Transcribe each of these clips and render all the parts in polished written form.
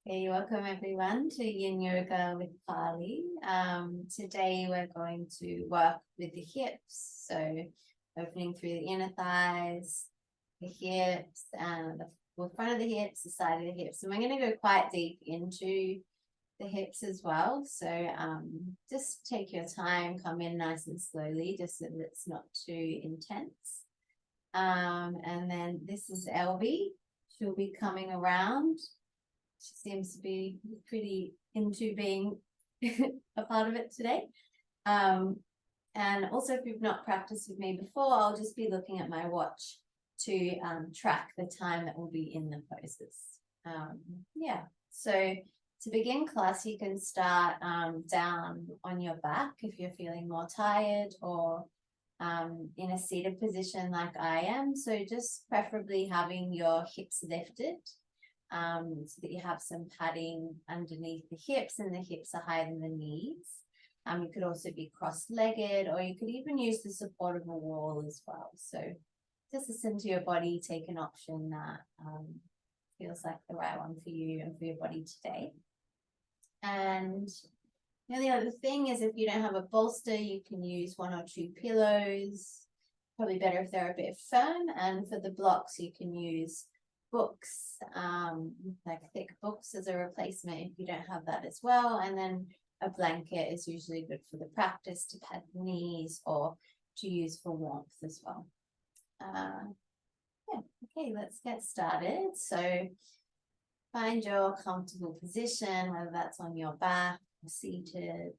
Hey, welcome everyone to Yin Yoga with Carly. Today we're going to work with the hips, so opening through the inner thighs, the hips, and the front of the hips, the side of the hips. And we're going to go quite deep into the hips as well. So just take your time, come in nice and slowly, just so that it's not too intense. And then this is Elvie. She'll be coming around. She seems to be pretty into being a part of it today. And also, if you've not practiced with me before, I'll just be looking at my watch to track the time that will be in the poses. Yeah, so to begin class, you can start down on your back if you're feeling more tired, or in a seated position like I am. So just preferably having your hips lifted, so that you have some padding underneath the hips and the hips are higher than the knees. You could also be cross-legged, or you could even use the support of a wall as well. So just listen to your body, take an option that feels like the right one for you and for your body today. And the other thing is, if you don't have a bolster, you can use 1 or 2 pillows. Probably better if they're a bit firm. And for the blocks, you can use books, like thick books as a replacement if you don't have that as well. And then a blanket is usually good for the practice to pad the knees or to use for warmth as well. Yeah, okay, let's get started. So find your comfortable position, whether that's on your back or seated.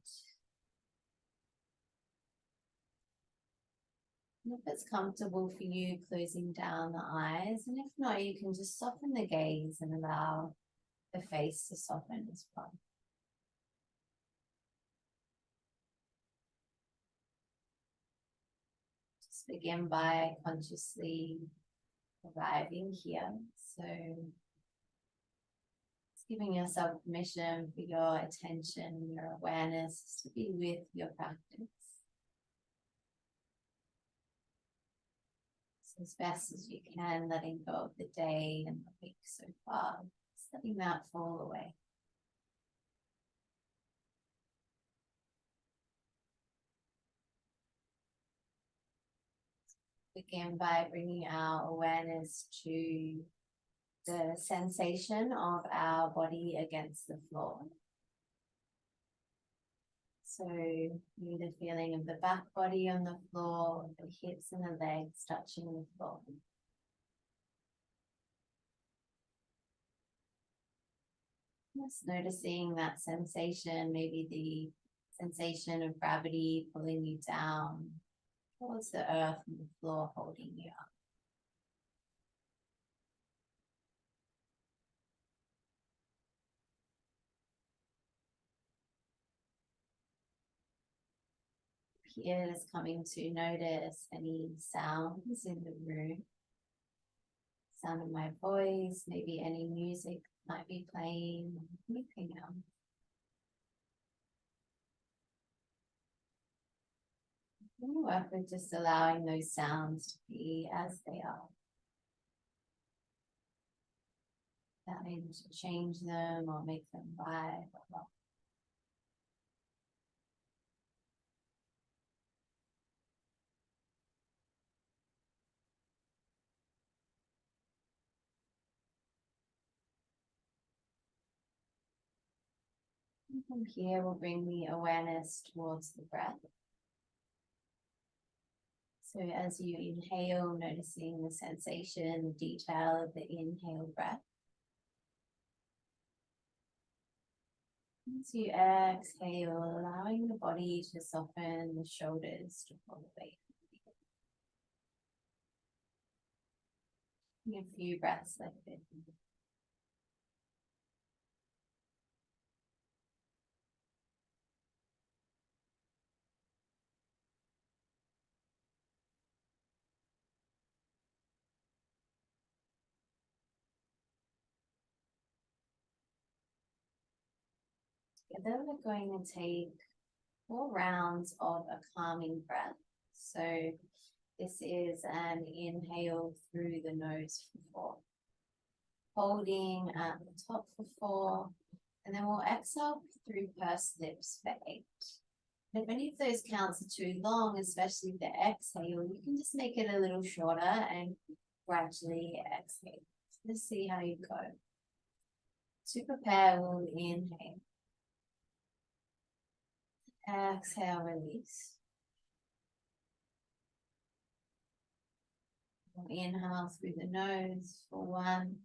And if it's comfortable for you, closing down the eyes, and if not, you can just soften the gaze and allow the face to soften as well. Just begin by consciously arriving here. So it's giving yourself permission for your attention, your awareness to be with your practice. So as best as you can, letting go of the day and the week so far, just letting that fall away. Begin by bringing our awareness to the sensation of our body against the floor. So the feeling of the back body on the floor, the hips and the legs touching the floor. Just noticing that sensation, maybe the sensation of gravity pulling you down towards the earth and the floor holding you up. Here is coming to notice any sounds in the room. Sound of my voice, maybe any music might be playing, anything else. We'll work with just allowing those sounds to be as they are. Not able to change them or make them vibe or not. From here, we'll bring the awareness towards the breath. So as you inhale, noticing the sensation, the detail of the inhale breath. As you exhale, allowing the body to soften, the shoulders to fall away. A few breaths like this. Together, we're going to take 4 rounds of a calming breath. So this is an inhale through the nose for 4. holding at the top for 4, and then we'll exhale through pursed lips for 8. And if any of those counts are too long, especially the exhale, you can just make it a little shorter and gradually exhale. Let's see how you go. To prepare, we'll inhale. Exhale, release. We'll inhale through the nose for 1,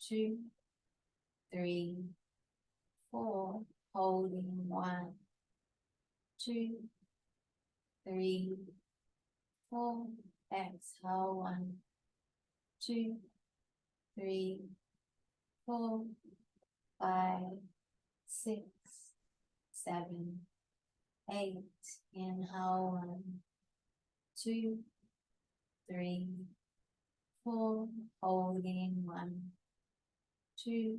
2, 3, 4. Holding 1, 2, 3, 4. Exhale 1, 2, 3, 4, 5, 6, 7, 8. Inhale 1, 2, 3, 4. Holding 1, 2,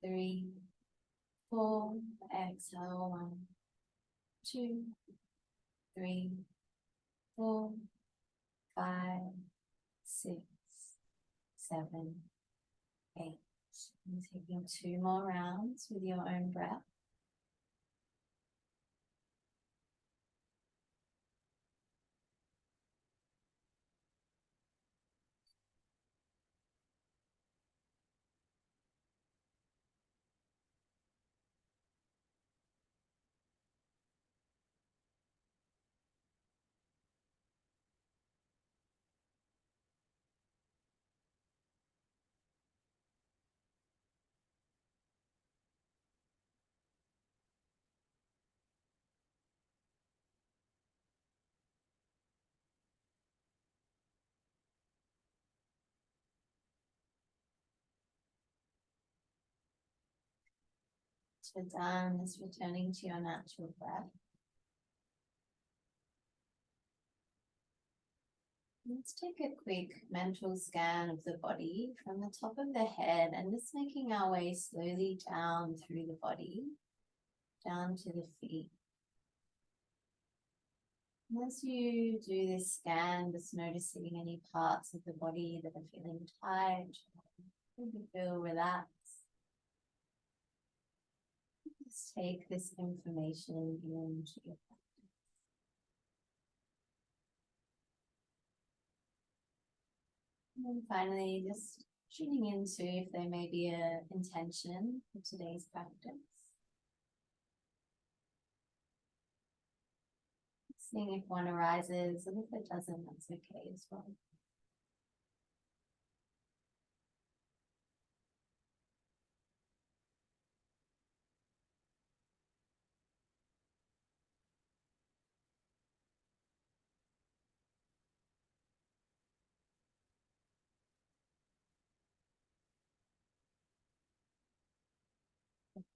3, 4. Exhale 1, 2, 3, 4, 5, 6, 7, 8. And taking 2 more rounds with your own breath. So done, is returning to your natural breath. Let's take a quick mental scan of the body from the top of the head and just making our way slowly down through the body, down to the feet. As you do this scan, just noticing any parts of the body that are feeling tight, you feel relaxed. Just take this information into your practice. And then finally, just tuning into if there may be an intention for today's practice. Seeing if one arises, and if it doesn't, that's okay as well.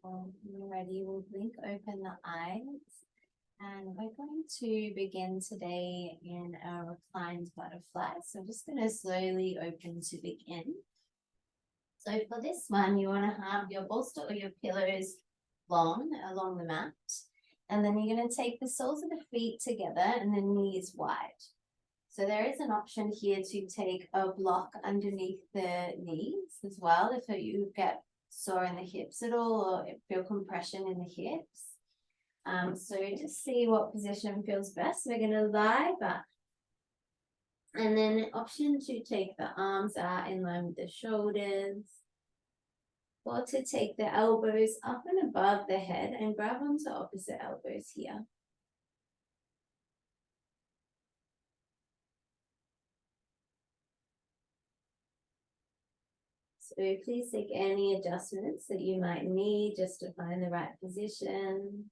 When you're ready, we'll blink open the eyes. And we're going to begin today in a reclined butterfly. So I'm just going to slowly open to begin. So for this one, you want to have your bolster or your pillows long along the mat. And then you're going to take the soles of the feet together and the knees wide. So there is an option here to take a block underneath the knees as well if you get sore in the hips at all or feel compression in the hips. So just see what position feels best. We're going to lie back. And then an option to take the arms out in line with the shoulders. Or to take the elbows up and above the head and grab onto opposite elbows here. So please take any adjustments that you might need just to find the right position.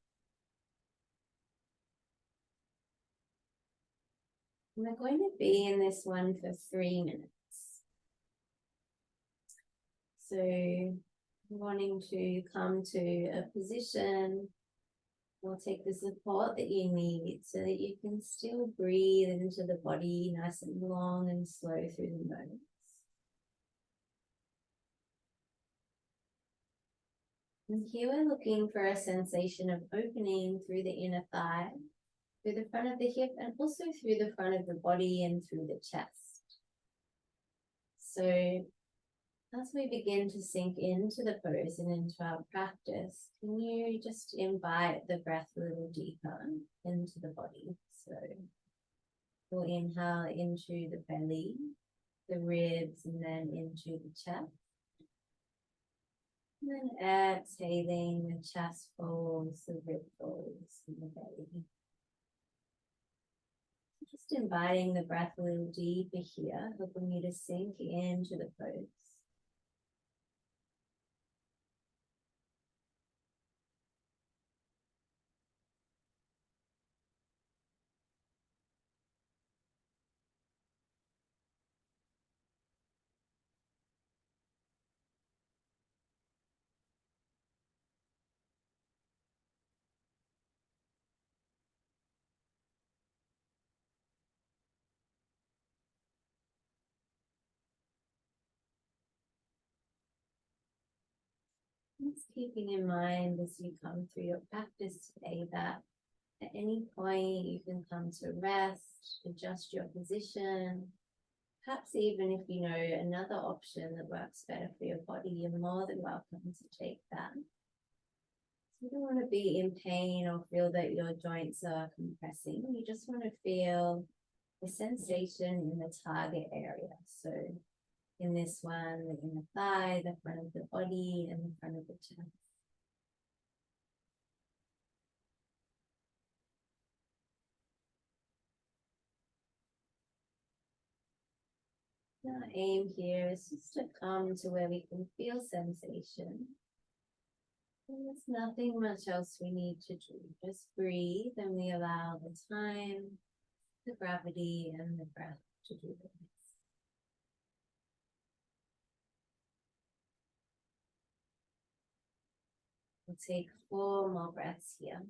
We're going to be in this one for 3 minutes. So wanting to come to a position or take the support that you need so that you can still breathe into the body nice and long and slow through the nose. And here we're looking for a sensation of opening through the inner thigh, through the front of the hip, and also through the front of the body and through the chest. So As we begin to sink into the pose and into our practice, can you just invite the breath a little deeper into the body? So we'll inhale into the belly, the ribs, and then into the chest. And then exhaling, the chest folds, the rib folds, and the belly. Just inviting the breath a little deeper here, helping you to sink into the pose. Just keeping in mind as you come through your practice today that at any point you can come to rest, adjust your position. Perhaps even if you know another option that works better for your body, you're more than welcome to take that. So you don't want to be in pain or feel that your joints are compressing. You just want to feel the sensation in the target area. So in this one, the inner thigh, the front of the body, and the front of the chest. Our aim here is just to come to where we can feel sensation. And there's nothing much else we need to do. Just breathe and we allow the time, the gravity, and the breath to do this. We'll take 4 more breaths here.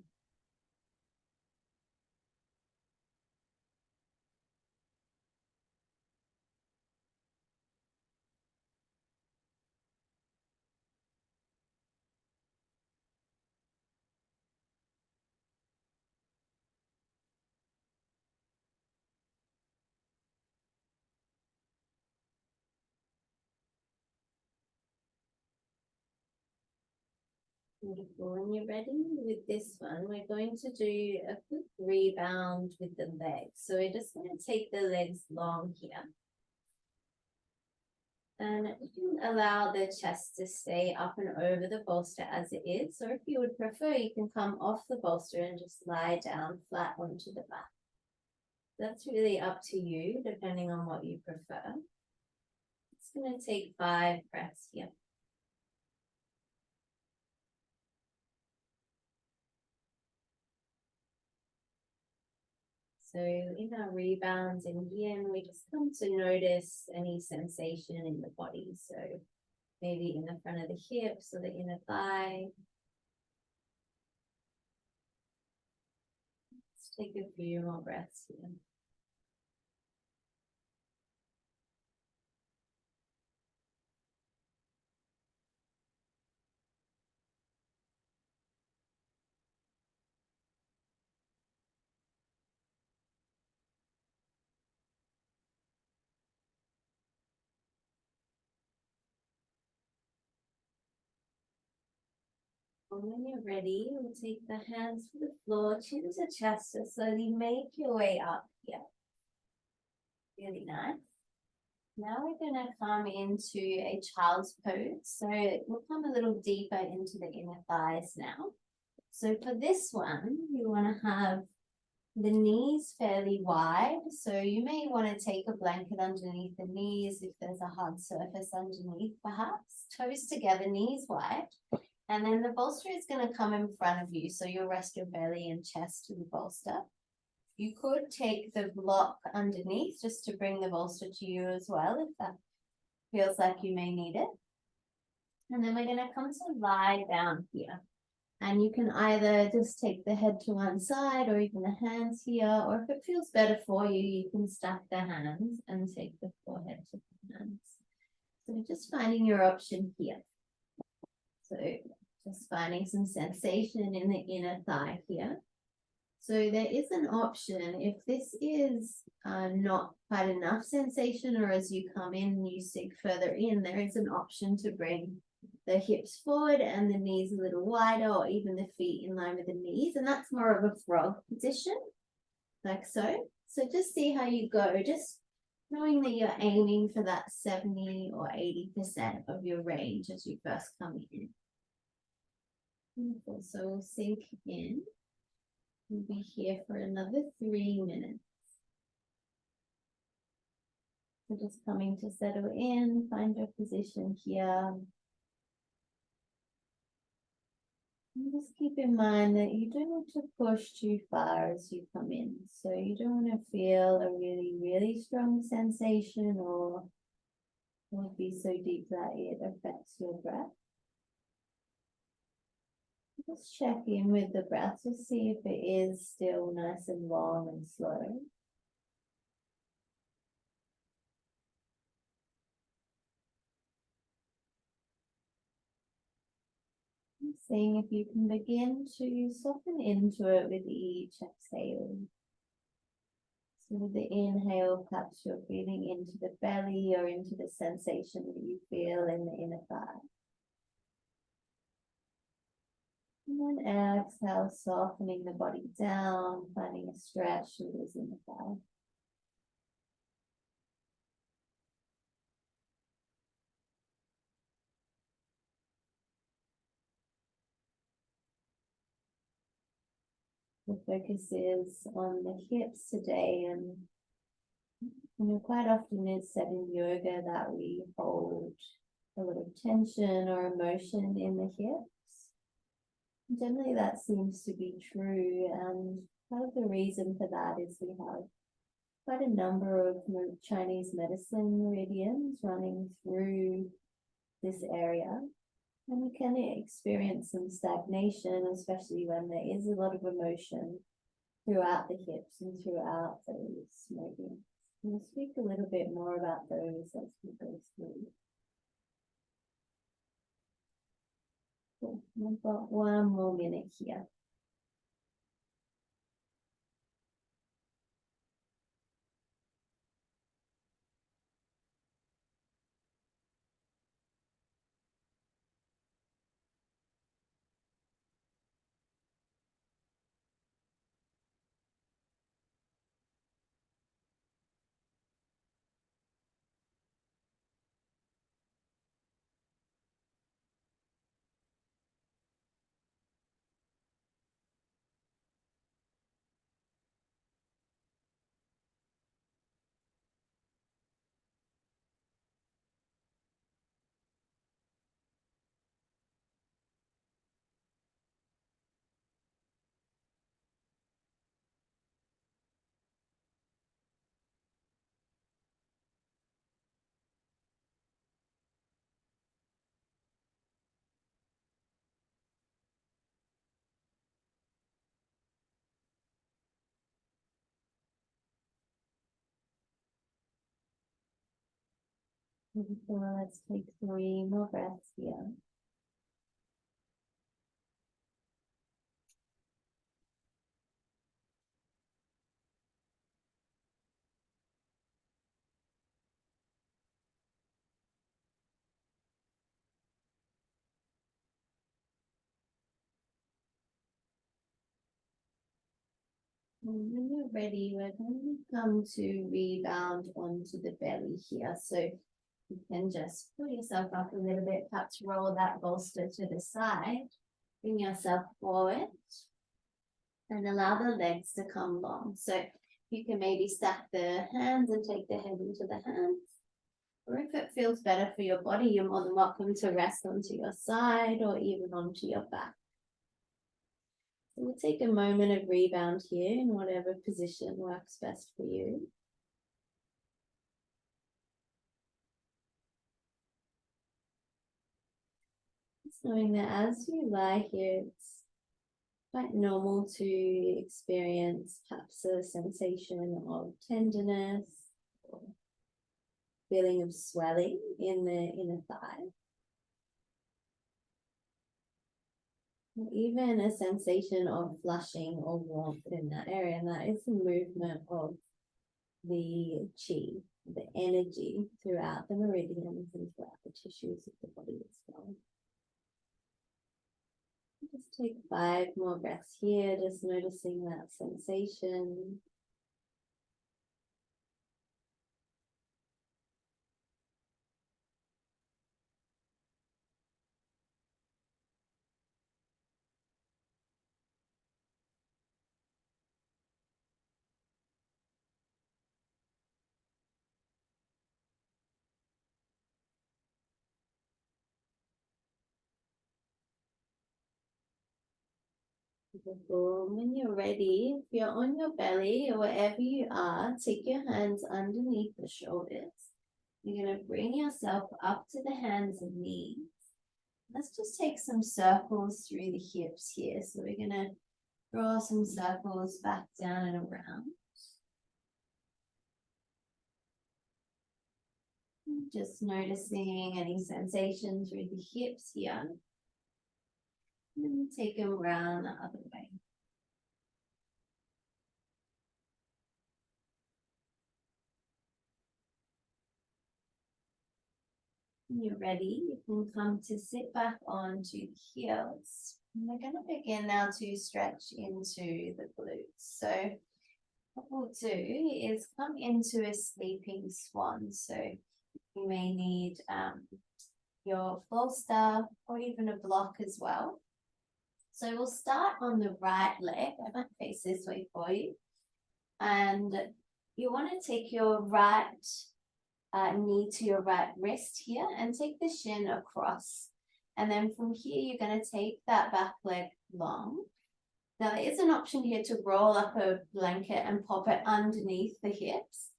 Beautiful. When you're ready with this one, we're going to do a quick rebound with the legs. So we're just going to take the legs long here. And you can allow the chest to stay up and over the bolster as it is. Or if you would prefer, you can come off the bolster and just lie down flat onto the mat. That's really up to you, depending on what you prefer. It's going to take 5 breaths here. So in our rebounds in yin, we just come to notice any sensation in the body. So maybe in the front of the hips or the inner thigh. Let's take a few more breaths here. And when you're ready, we'll take the hands to the floor, chin to chest, so slowly make your way up here. Really nice. Now we're going to come into a child's pose. So we'll come a little deeper into the inner thighs now. So for this one, you want to have the knees fairly wide. So you may want to take a blanket underneath the knees if there's a hard surface underneath perhaps. Toes together, knees wide. And then the bolster is going to come in front of you. So you'll rest your belly and chest to the bolster. You could take the block underneath just to bring the bolster to you as well, if that feels like you may need it. And then we're going to come to lie down here. And you can either just take the head to one side or even the hands here, or if it feels better for you, you can stack the hands and take the forehead to the hands. So just finding your option here. So just finding some sensation in the inner thigh here. So there is an option if this is not quite enough sensation, or as you come in, you sink further in, there is an option to bring the hips forward and the knees a little wider, or even the feet in line with the knees. And that's more of a frog position, like so. So just see how you go, just knowing that you're aiming for that 70 or 80% of your range as you first come in. Beautiful. So we'll sink in. We'll be here for another 3 minutes. So just coming to settle in, find your position here. And just keep in mind that you don't want to push too far as you come in. So you don't want to feel a really, really strong sensation or be so deep that it affects your breath. Just check in with the breath to see if it is still nice and long and slow. Seeing if you can begin to soften into it with each exhale. So with the inhale, perhaps you're feeling into the belly or into the sensation that you feel in the inner thigh. And then exhale, softening the body down, finding a stretch through this inner thigh. The focus is on the hips today, and quite often it's said in yoga that we hold a lot of tension or emotion in the hips. Generally, that seems to be true, and part of the reason for that is we have quite a number of Chinese medicine meridians running through this area, and we can experience some stagnation, especially when there is a lot of emotion throughout the hips and throughout those meridians. We'll speak a little bit more about those as we go through. Cool. We've got 1 more minute here. Let's take 3 more breaths here. And when you're ready, we're going to come to rebound onto the belly here. So you can just pull yourself up a little bit, perhaps roll that bolster to the side, bring yourself forward, and allow the legs to come long. So you can maybe stack the hands and take the head into the hands. Or if it feels better for your body, you're more than welcome to rest onto your side or even onto your back. So we'll take a moment of rebound here in whatever position works best for you. Just knowing that as you lie here, it's quite normal to experience perhaps a sensation of tenderness or feeling of swelling in the inner thigh. Even a sensation of flushing or warmth in that area, and that is the movement of the chi, the energy throughout the meridians and throughout the tissues of the body as well. Just take 5 more breaths here, just noticing that sensation. Beautiful. When you're ready, if you're on your belly or wherever you are, take your hands underneath the shoulders. You're going to bring yourself up to the hands and knees. Let's just take some circles through the hips here. So we're going to draw some circles back down and around. Just noticing any sensation through the hips here. And then take them around the other way. When you're ready, you can come to sit back onto the heels. And we're going to begin now to stretch into the glutes. So what we'll do is come into a sleeping swan. So you may need your bolster or even a block as well. So we'll start on the right leg. I might face this way for you. And you want to take your right knee to your right wrist here and take the shin across. And then from here, you're going to take that back leg long. Now there is an option here to roll up a blanket and pop it underneath the hips.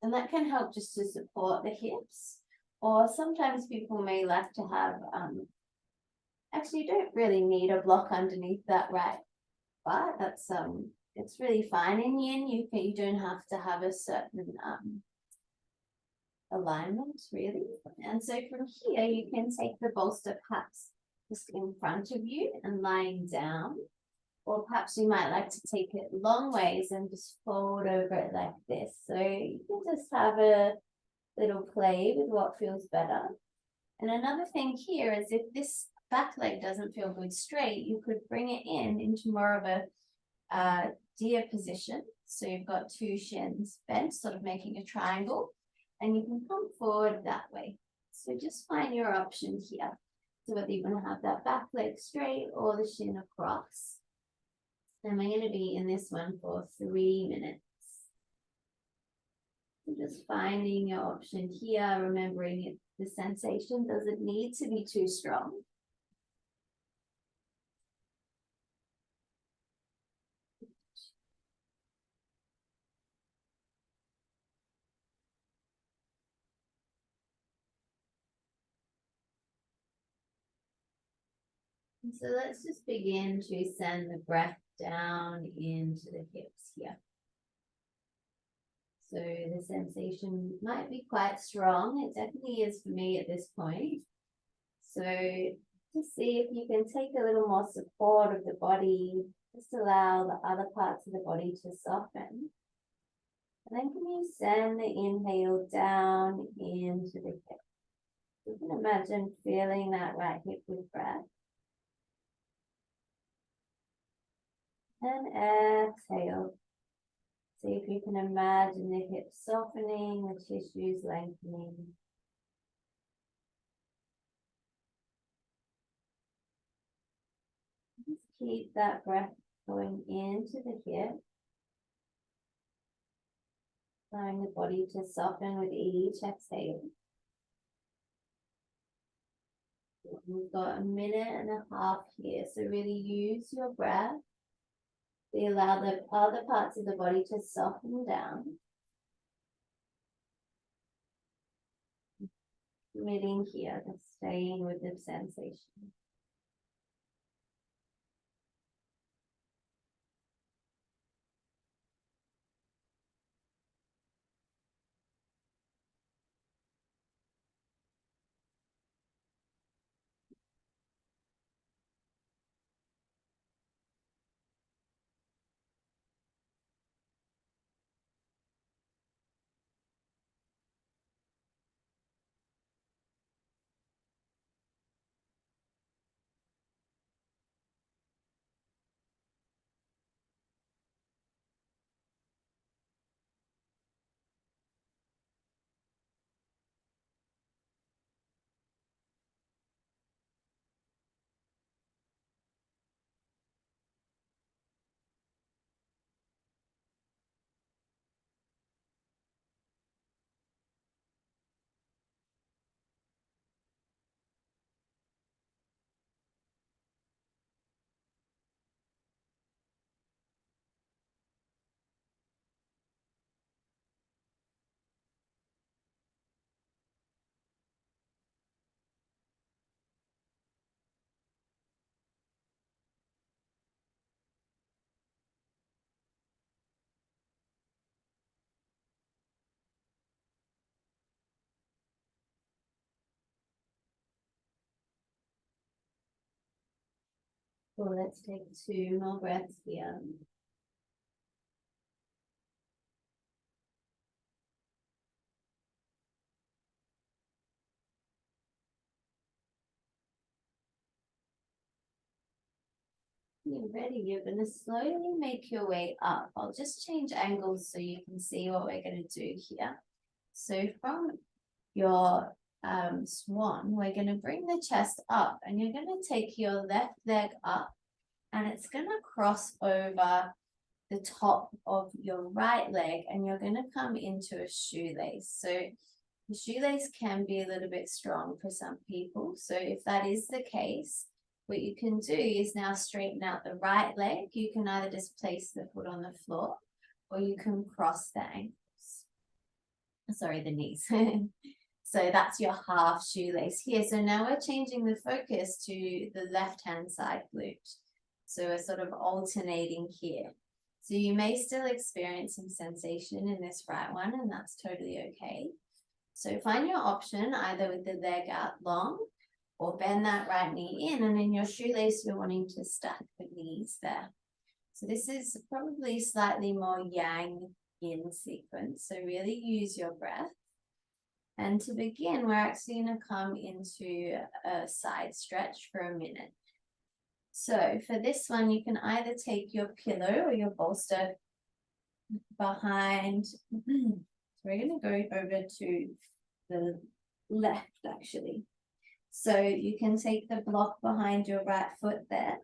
And that can help just to support the hips. Or sometimes people may like to have, actually you don't really need a block underneath that right butt. That's, it's really fine in yin. You don't have to have a certain, alignment really. And so from here you can take the bolster perhaps just in front of you and lying down, or perhaps you might like to take it long ways and just fold over it like this. So you can just have a little play with what feels better. And another thing here is if this back leg doesn't feel good straight, you could bring it in into more of a deer position. So you've got 2 shins bent, sort of making a triangle. And you can come forward that way. So just find your option here. So whether you want to have that back leg straight or the shin across. And we're going to be in this one for 3 minutes. So just finding your option here, remembering it, the sensation doesn't need to be too strong. And so let's just begin to send the breath down into the hips here. So the sensation might be quite strong. It definitely is for me at this point. So just see if you can take a little more support of the body. Just allow the other parts of the body to soften. And then can you send the inhale down into the hip? You can imagine feeling that right hip with breath. And exhale. See if you can imagine the hips softening, the tissues lengthening. Just keep that breath going into the hip, allowing the body to soften with each exhale. We've got 1.5 minutes here, so really use your breath to allow the other parts of the body to soften down. Committing here, just staying with the sensation. Well, let's take 2 more breaths here. You're ready. You're going to slowly make your way up. I'll just change angles so you can see what we're going to do here. So from your swan, we're going to bring the chest up, and you're going to take your left leg up, and it's going to cross over the top of your right leg, and you're going to come into a shoelace. So the shoelace can be a little bit strong for some people. So if that is the case, what you can do is now straighten out the right leg. You can either just place the foot on the floor, or you can cross the ankles. Sorry, the knees. So that's your half shoelace here. So now we're changing the focus to the left-hand side glute. So we're sort of alternating here. So you may still experience some sensation in this right one, and that's totally okay. So find your option either with the leg out long, or bend that right knee in, and in your shoelace you're wanting to stack the knees there. So this is probably slightly more yang yin sequence. So really use your breath. And to begin, we're actually going to come into a side stretch for a minute. So for this one, you can either take your pillow or your bolster behind. So we're going to go over to the left, actually. So you can take the block behind your right foot there.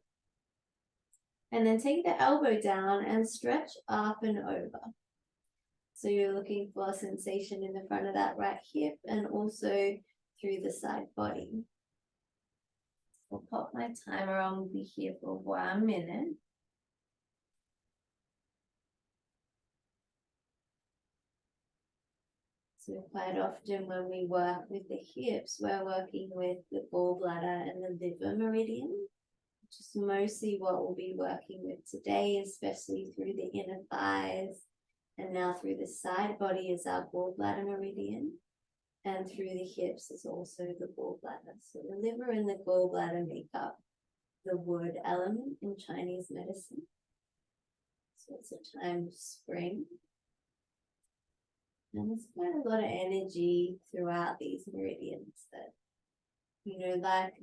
And then take the elbow down and stretch up and over. So you're looking for a sensation in the front of that right hip and also through the side body. I'll pop my timer on, we'll be here for 1 minute. So quite often when we work with the hips, we're working with the gallbladder and the liver meridian, which is mostly what we'll be working with today, especially through the inner thighs. And now through the side body is our gallbladder meridian. And through the hips is also the gallbladder. So the liver and the gallbladder make up the wood element in Chinese medicine. So it's a time of spring. And there's quite a lot of energy throughout these meridians that, like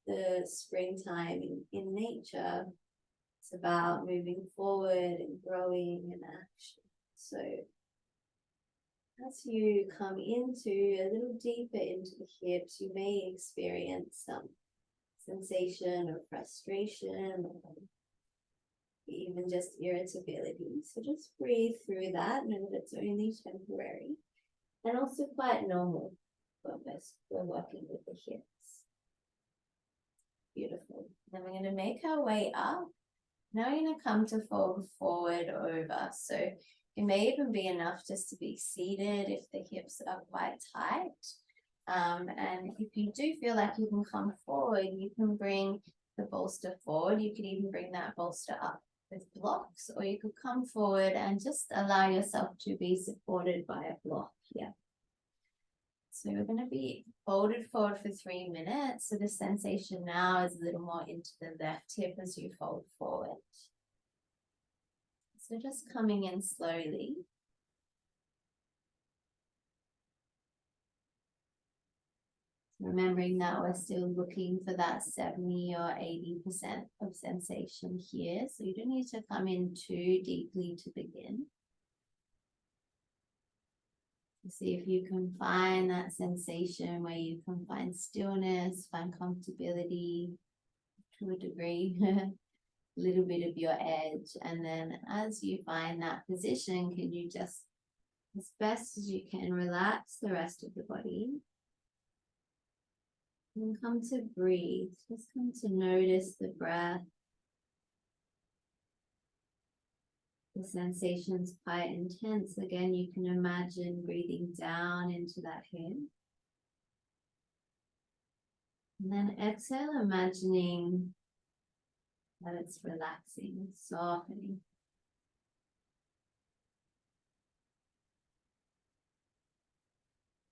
the springtime in nature, it's about moving forward and growing and action. So as you come into a little deeper into the hips, you may experience some sensation or frustration or even just irritability. So just breathe through that, know that it's only temporary and also quite normal when we're working with the hips. Beautiful. Then we're going to make our way up. Now we're going to come to fold forward over. So it may even be enough just to be seated if the hips are quite tight. And if you do feel like you can come forward, you can bring the bolster forward. You could even bring that bolster up with blocks, or you could come forward and just allow yourself to be supported by a block here. So we're going to be folded forward for 3 minutes. So the sensation now is a little more into the left hip as you fold forward. So just coming in slowly. Remembering that we're still looking for that 70 or 80% of sensation here. So you don't need to come in too deeply to begin. See if you can find that sensation where you can find stillness, find comfortability to a degree, a little bit of your edge. And then as you find that position, can you just, as best as you can, relax the rest of the body. And come to breathe, just come to notice the breath. The sensation's quite intense. Again, you can imagine breathing down into that head. And then exhale, imagining that it's relaxing, softening.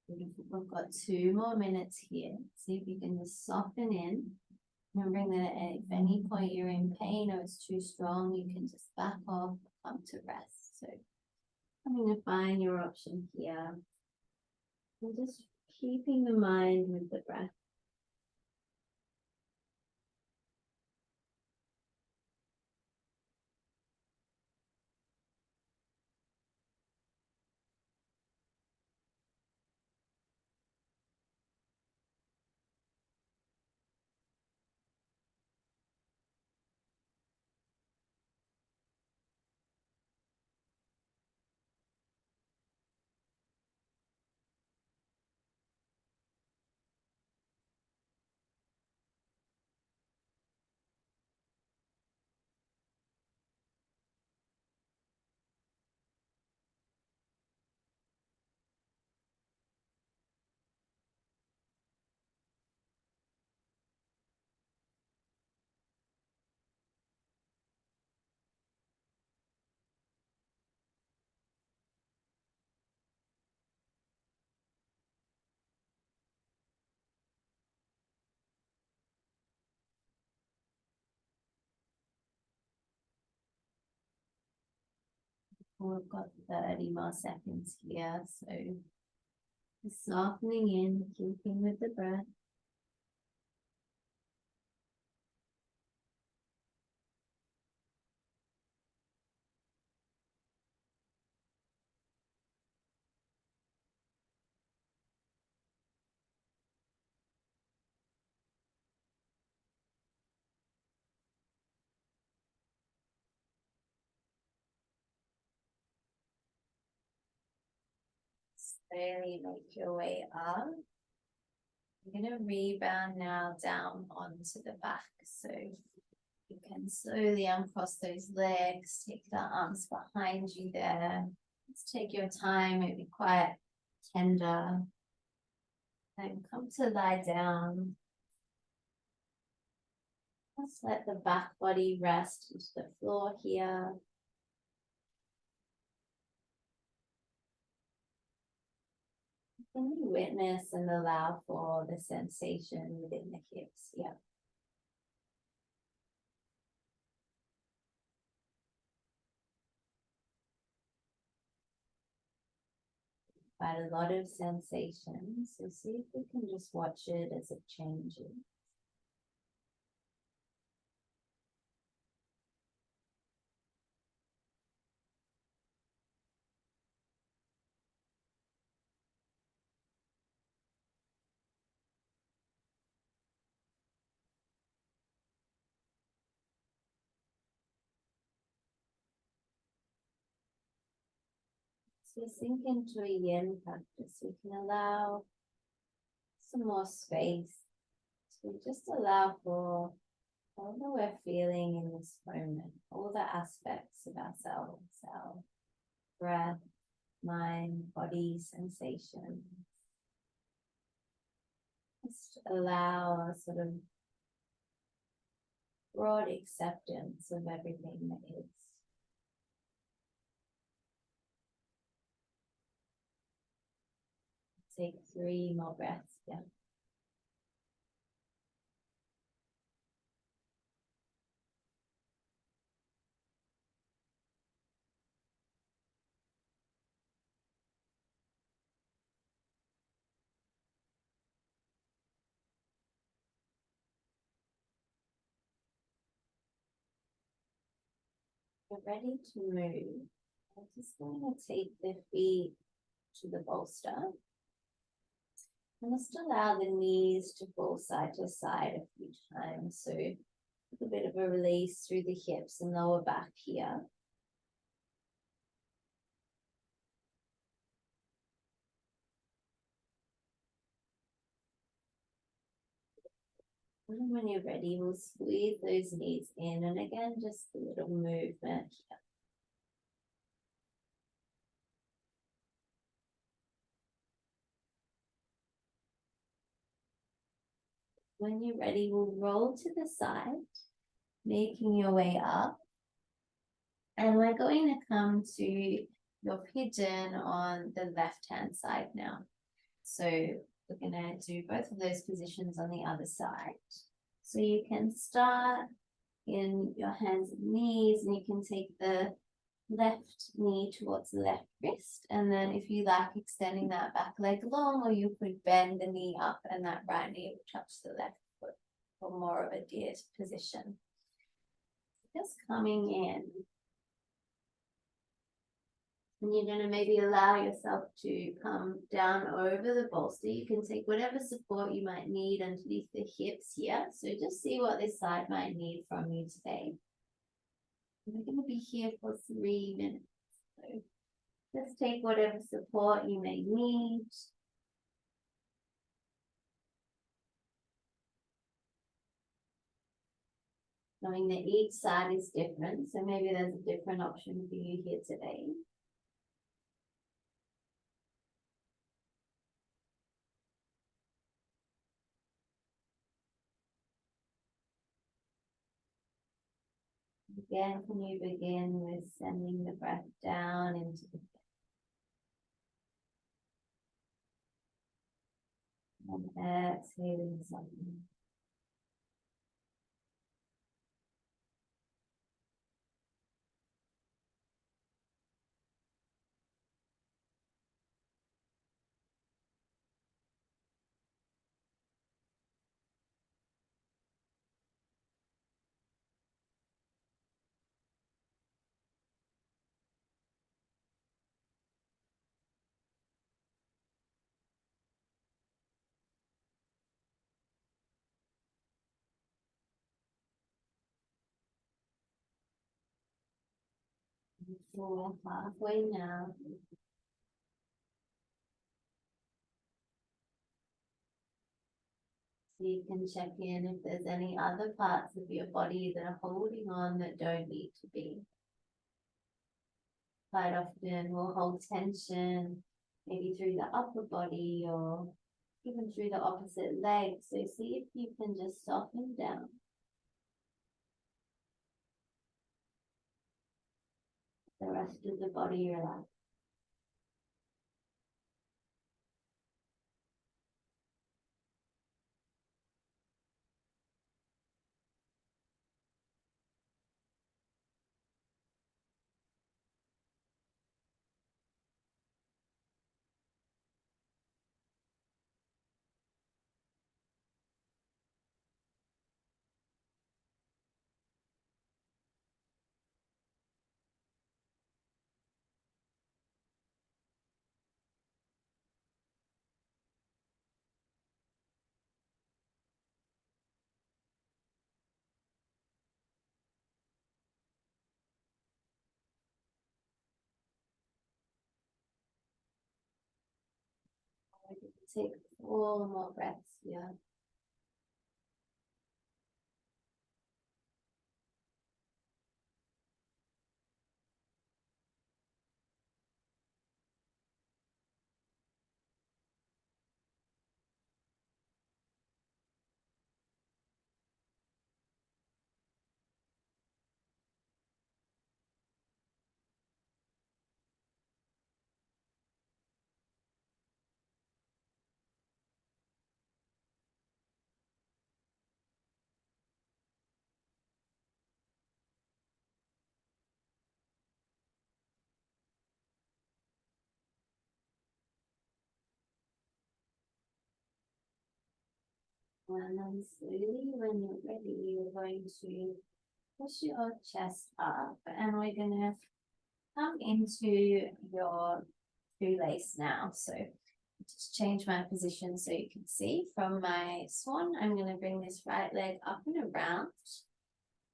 Beautiful. We've got 2 more minutes here. See if you can just soften in Remembering that if at any point you're in pain or it's too strong, you can just back off, come to rest. So coming to find your option here. And just keeping the mind with the breath. We've got 30 more seconds here. So softening in, keeping with the breath. Slowly make your way up. You're going to rebound now down onto the back. So you can slowly uncross those legs, take the arms behind you there. Let's take your time, maybe quite tender. And come to lie down. Just let the back body rest into the floor here. Can you witness and allow for the sensation within the hips? Yeah. Quite a lot of sensations. So see if we can just watch it as it changes. So sink into a yin practice. We can allow some more space. So just allow for all that we're feeling in this moment, all the aspects of ourselves, our breath, mind, body, sensation. Just allow a sort of broad acceptance of everything that is. Take 3 more breaths. Yeah. You're ready to move. I'm just going to take the feet to the bolster. And just allow the knees to fall side to side a few times. So a bit of a release through the hips and lower back here. And when you're ready, we'll squeeze those knees in. And again, just a little movement here. When you're ready, we'll roll to the side, making your way up. And we're going to come to your pigeon on the left-hand side now. So we're going to do both of those positions on the other side. So you can start in your hands and knees, and you can take the left knee towards the left wrist, and then if you like extending that back leg long, or you could bend the knee up and that right knee will touch the left foot for more of a deer position. Just coming in, and you're going to maybe allow yourself to come down over the bolster. You can take whatever support you might need underneath the hips here. So just see what this side might need from you today. We're going to be here for 3 minutes. So just take whatever support you may need. Knowing that each side is different, so maybe there's a different option for you here today. Again, can you begin with sending the breath down into the and exhaling something. We're halfway now. So you can check in if there's any other parts of your body that are holding on that don't need to be. Quite often we'll hold tension, maybe through the upper body or even through the opposite leg. So see if you can just soften down. The rest of the body relax. Take 4 more breaths here. And then slowly, when you're ready, you're going to push your chest up, and we're going to come into your shoelace now. So just change my position so you can see. From my swan, I'm going to bring this right leg up and around.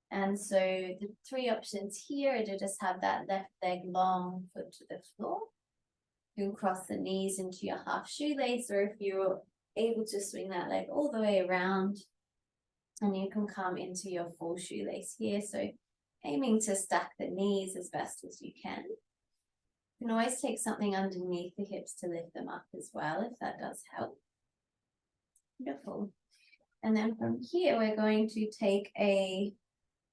And so the 3 options here are to just have that left leg long, foot to the floor. You can cross the knees into your half shoelace, or if you're able to swing that leg all the way around, and you can come into your full shoelace here. So aiming to stack the knees as best as you can. You can always take something underneath the hips to lift them up as well, if that does help. Beautiful. And then from here, we're going to take a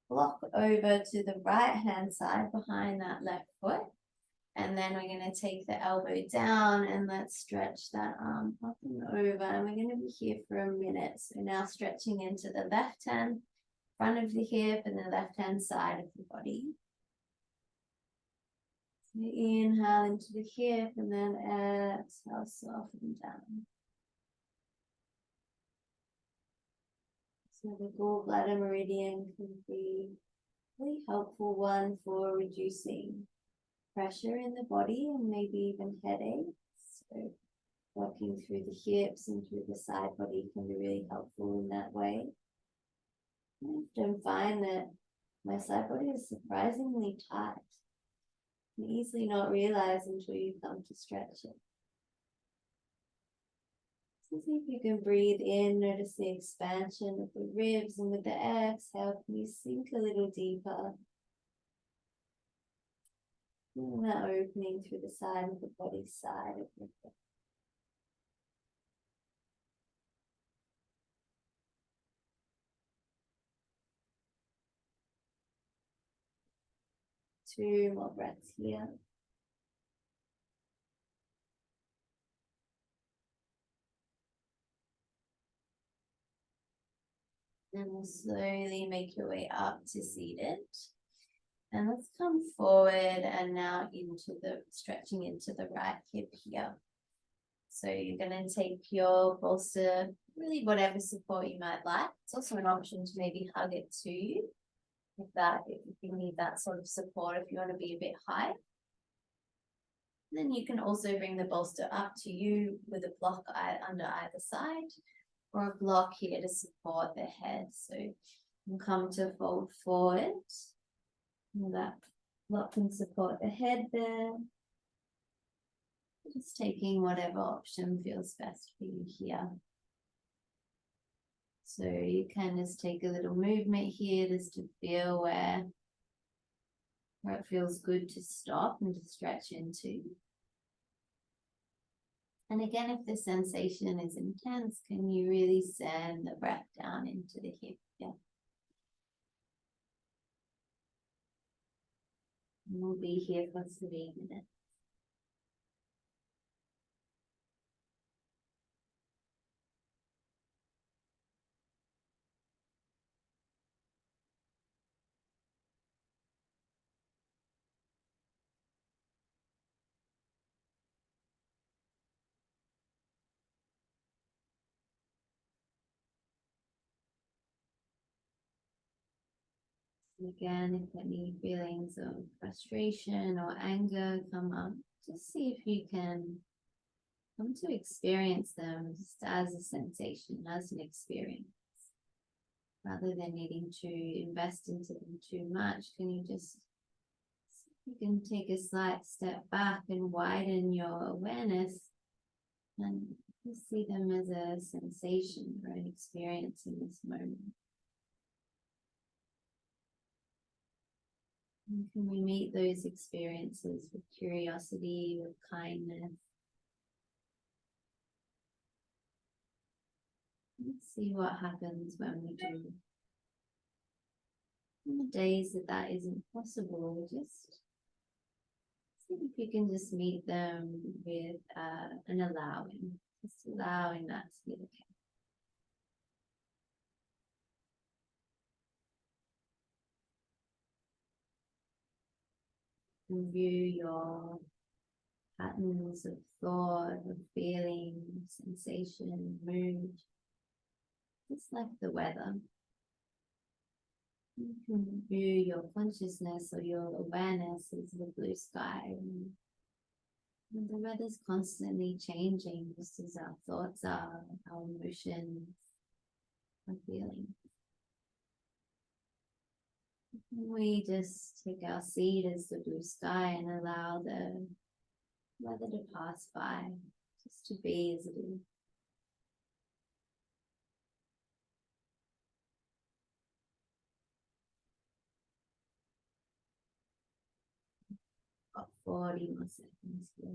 block over to the right hand side behind that left foot. And then we're going to take the elbow down and let's stretch that arm up and over. And we're going to be here for a minute. So now stretching into the left hand, front of the hip, and the left hand side of the body. So inhale into the hip and then exhale, soften down. So the gallbladder meridian can be a really helpful one for reducing pressure in the body and maybe even headaches. So working through the hips and through the side body can be really helpful in that way. I often find that my side body is surprisingly tight. You can easily not realize until you come to stretch it. So see if you can breathe in, notice the expansion of the ribs, and with the exhale, can you sink a little deeper? And that opening through the side of the body, side of the hip. Two more breaths here. And we'll slowly make your way up to seated. And let's come forward and now into the stretching into the right hip here. So you're going to take your bolster, really whatever support you might like. It's also an option to maybe hug it to you. If you need that sort of support, if you want to be a bit high. Then you can also bring the bolster up to you with a block under either side, or a block here to support the head. So you come to fold forward. And that block can support the head there. Just taking whatever option feels best for you here. So you can just take a little movement here just to feel where it feels good to stop and to stretch into. And again, if the sensation is intense, can you really send the breath down into the hip? Yeah. And we'll be here for 3 minutes. Again, if any feelings of frustration or anger come up, just see if you can come to experience them just as a sensation, as an experience. Rather than needing to invest into them too much, you can take a slight step back and widen your awareness and just see them as a sensation or an experience in this moment. And can we meet those experiences with curiosity, with kindness? Let's see what happens when we do. On the days that isn't possible, just see if you can just meet them with an allowing, just allowing that to be the case. Review your patterns of thought, of feeling, sensation, mood, just like the weather. You can view your consciousness or your awareness as the blue sky. And the weather's constantly changing, just as our thoughts are, our emotions, our feelings. We just take our seat as the blue sky and allow the weather to pass by, just to be as it is. About 40 more seconds here.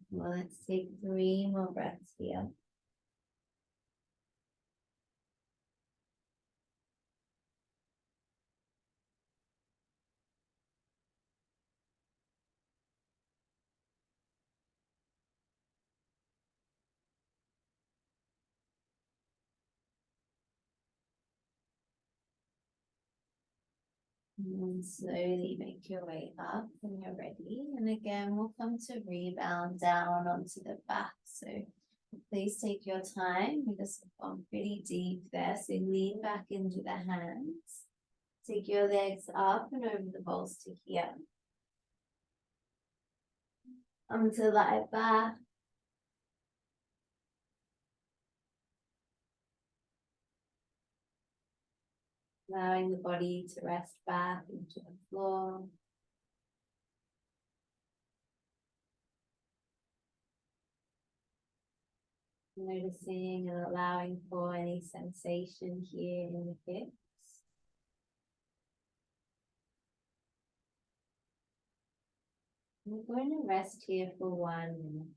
Well, let's take 3 more breaths here. And slowly make your way up when you're ready. And again, we'll come to rebound down onto the back. So please take your time. We just gone pretty deep there. So lean back into the hands. Take your legs up and over the bolster here. Onto lie back. Allowing the body to rest back into the floor. Noticing and allowing for any sensation here in the hips. We're going to rest here for 1 minute.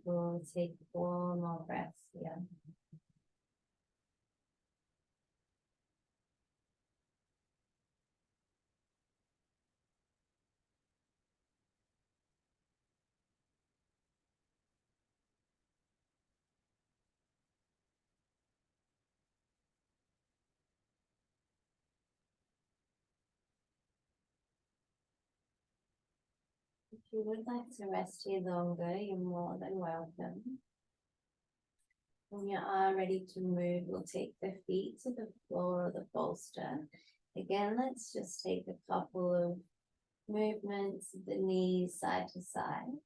We'll take 4 more breaths here. If you would like to rest here longer, you're more than welcome. When you are ready to move, we'll take the feet to the floor of the bolster. Again, let's just take a couple of movements of the knees side to side.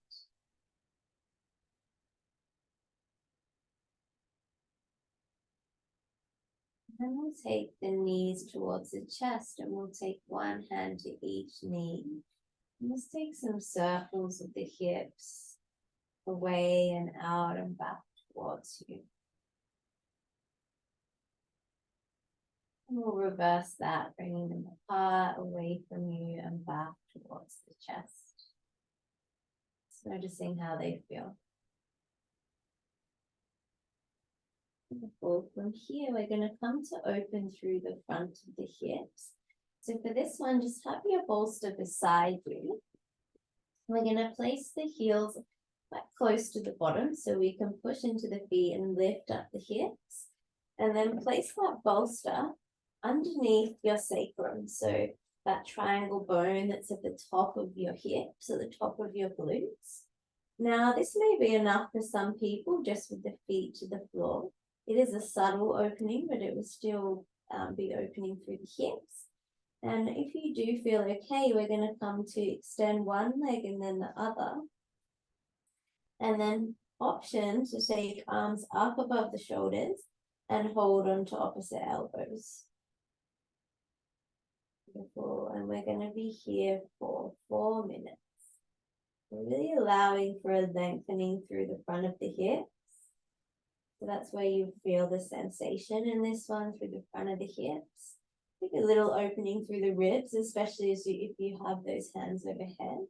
Then we'll take the knees towards the chest and we'll take one hand to each knee. And let's take some circles of the hips away and out and back towards you. And we'll reverse that, bringing them apart, away from you and back towards the chest. Just noticing how they feel. Wonderful. From here, we're going to come to open through the front of the hips. So for this one, just have your bolster beside you. We're going to place the heels quite close to the bottom so we can push into the feet and lift up the hips. And then place that bolster underneath your sacrum. So that triangle bone that's at the top of your hips, at the top of your glutes. Now, this may be enough for some people, just with the feet to the floor. It is a subtle opening, but it will still be opening through the hips. And if you do feel okay, we're going to come to extend one leg and then the other. And then option to take arms up above the shoulders and hold on to opposite elbows. Beautiful. And we're going to be here for 4 minutes. We're really allowing for a lengthening through the front of the hips. So that's where you feel the sensation in this one, through the front of the hips. Take a little opening through the ribs, especially if you have those hands overhead.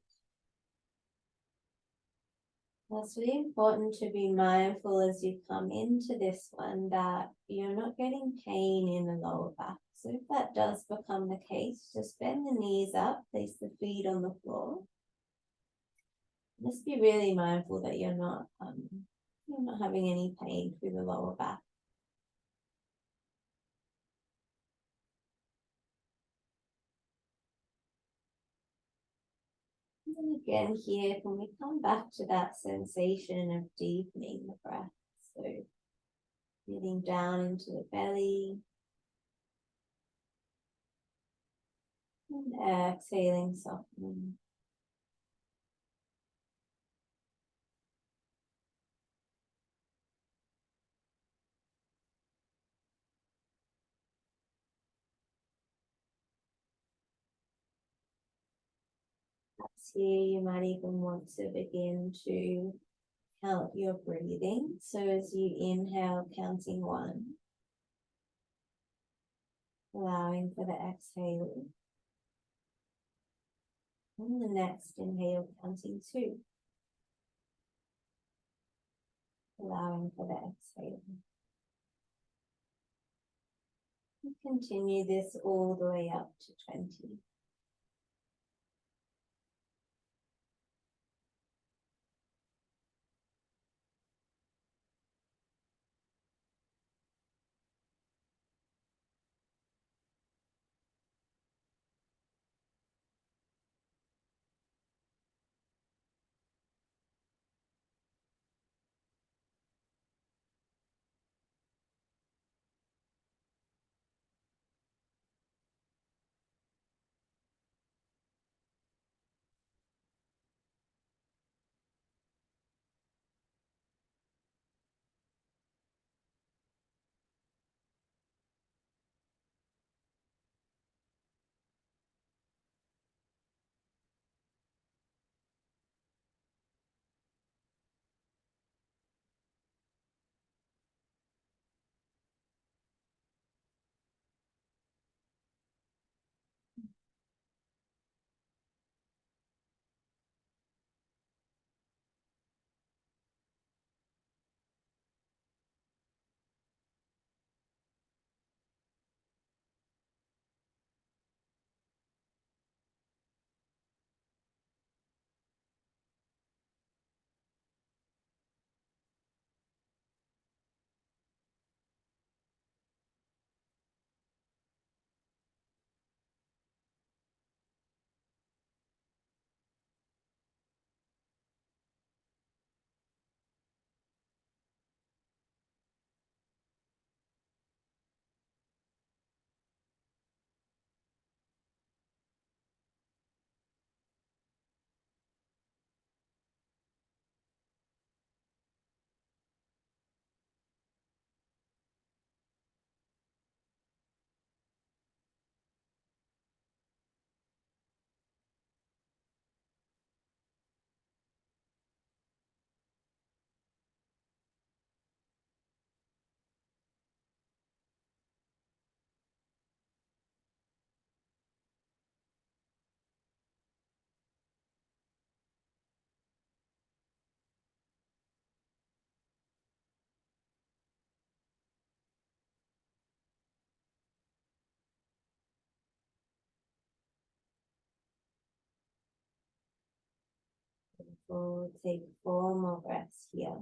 It's really important to be mindful as you come into this one that you're not getting pain in the lower back. So if that does become the case, just bend the knees up, place the feet on the floor. Just be really mindful that you're not having any pain through the lower back. And again here, can we come back to that sensation of deepening the breath? So breathing down into the belly. And exhaling, softening. Perhaps here you might even want to begin to count your breathing. So as you inhale, counting 1, allowing for the exhale. And the next inhale, counting 2, allowing for the exhale. And continue this all the way up to 20. We'll take 4 more breaths here.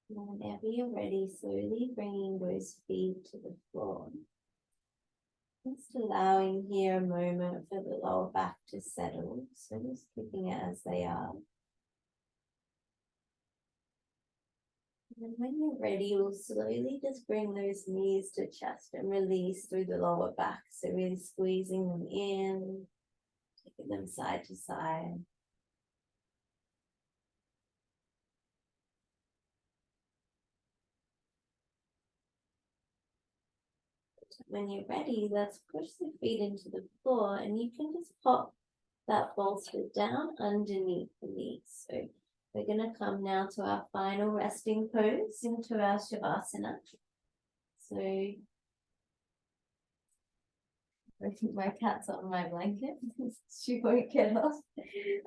Whenever you're ready, slowly bringing those feet to the floor. Just allowing here a moment for the lower back to settle. So just keeping it as they are. And when you're ready, you'll slowly just bring those knees to chest and release through the lower back. So really squeezing them in, taking them side to side. when you're ready, let's push the feet into the floor, and you can just pop that bolster down underneath the knees. So we're going to come now to our final resting pose into our Shavasana. So I think my cat's on my blanket. She won't get off.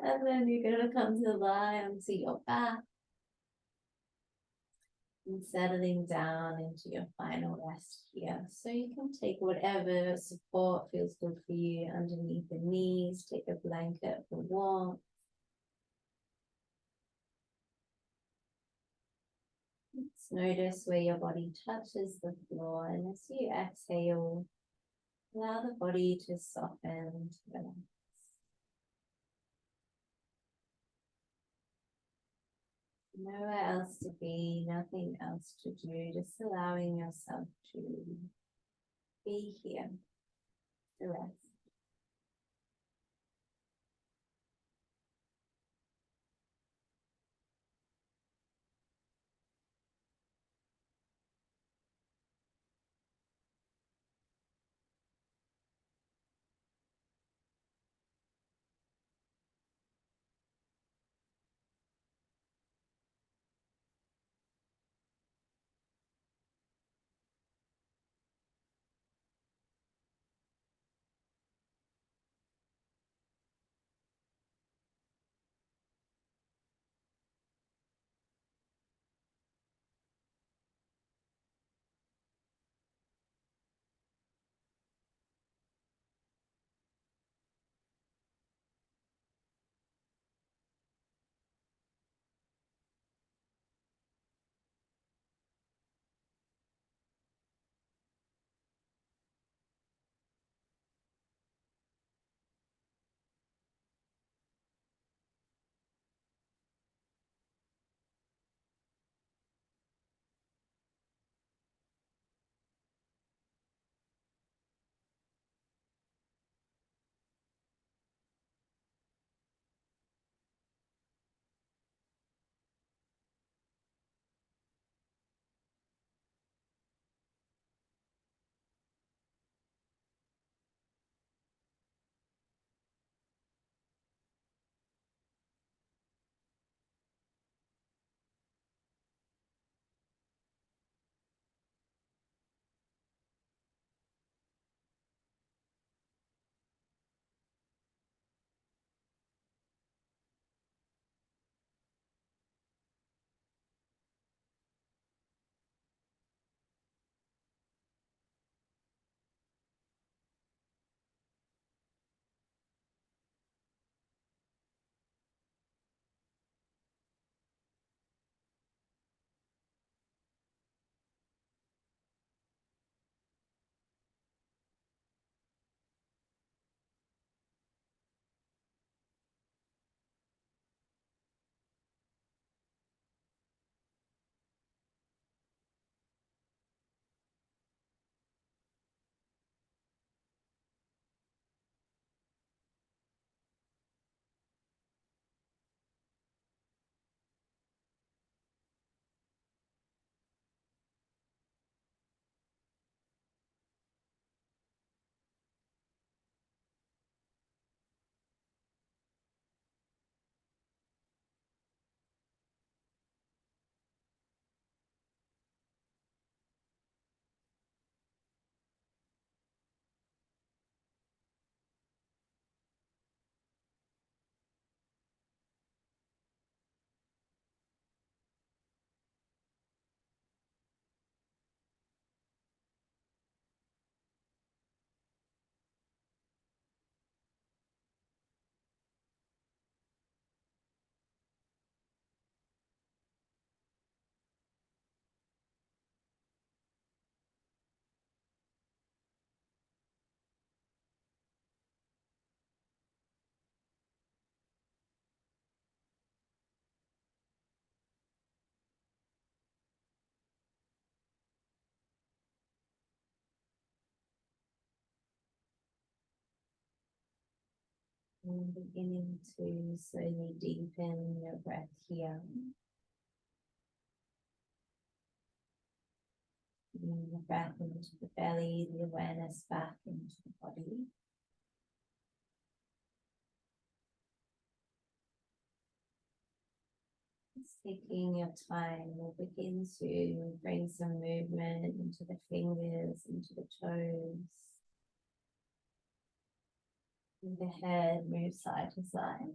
And then you're going to come to lie onto your back and settling down into your final rest here. So you can take whatever support feels good for you underneath the knees. Take a blanket for warmth. Let's notice where your body touches the floor, and as you exhale, allow the body to soften, to relax. Nowhere else to be, nothing else to do, just allowing yourself to be here, to rest. And beginning to slowly deepen your breath here. Bringing the breath into the belly, the awareness back into the body. Just taking your time, we'll begin to bring some movement into the fingers, into the toes. And the head moves side to side.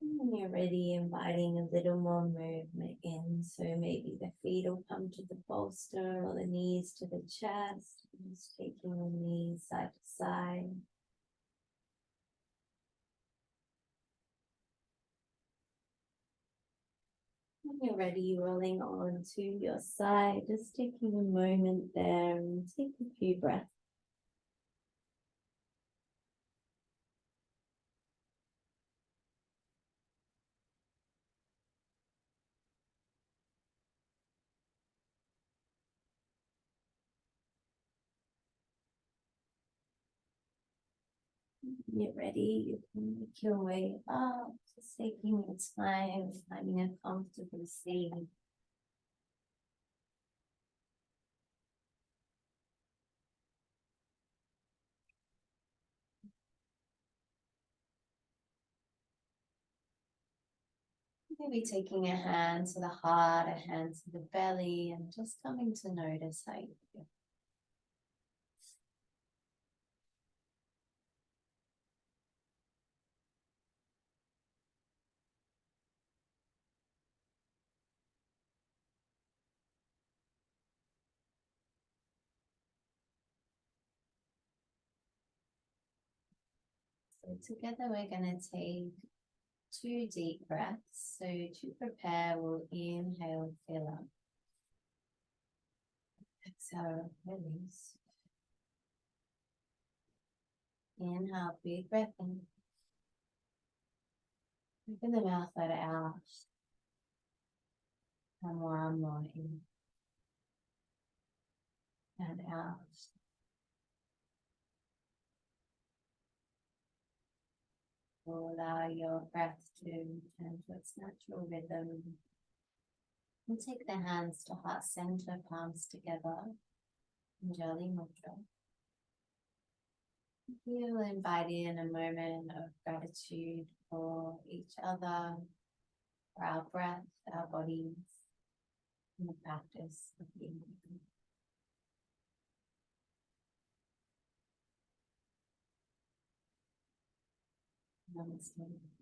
When you're ready, inviting a little more movement in. So maybe the feet will come to the bolster or the knees to the chest. Just taking the knees side to side. When you're ready, rolling on to your side. Just taking a moment there and take a few breaths. When you're ready, you can make your way up, just taking your time, finding a comfortable seat. Maybe taking a hand to the heart, a hand to the belly, and just coming to notice how you feel. So together we're going to take 2 deep breaths. So to prepare, we'll inhale, fill up. Exhale, release. Inhale, big breath in. Open the mouth, let it out. And one more in. And out. We'll allow your breath to return to its natural rhythm. And take the hands to heart center, palms together. Anjali Mudra. We'll invite in a moment of gratitude for each other, for our breath, our bodies, and the practice of being with them. Namaste.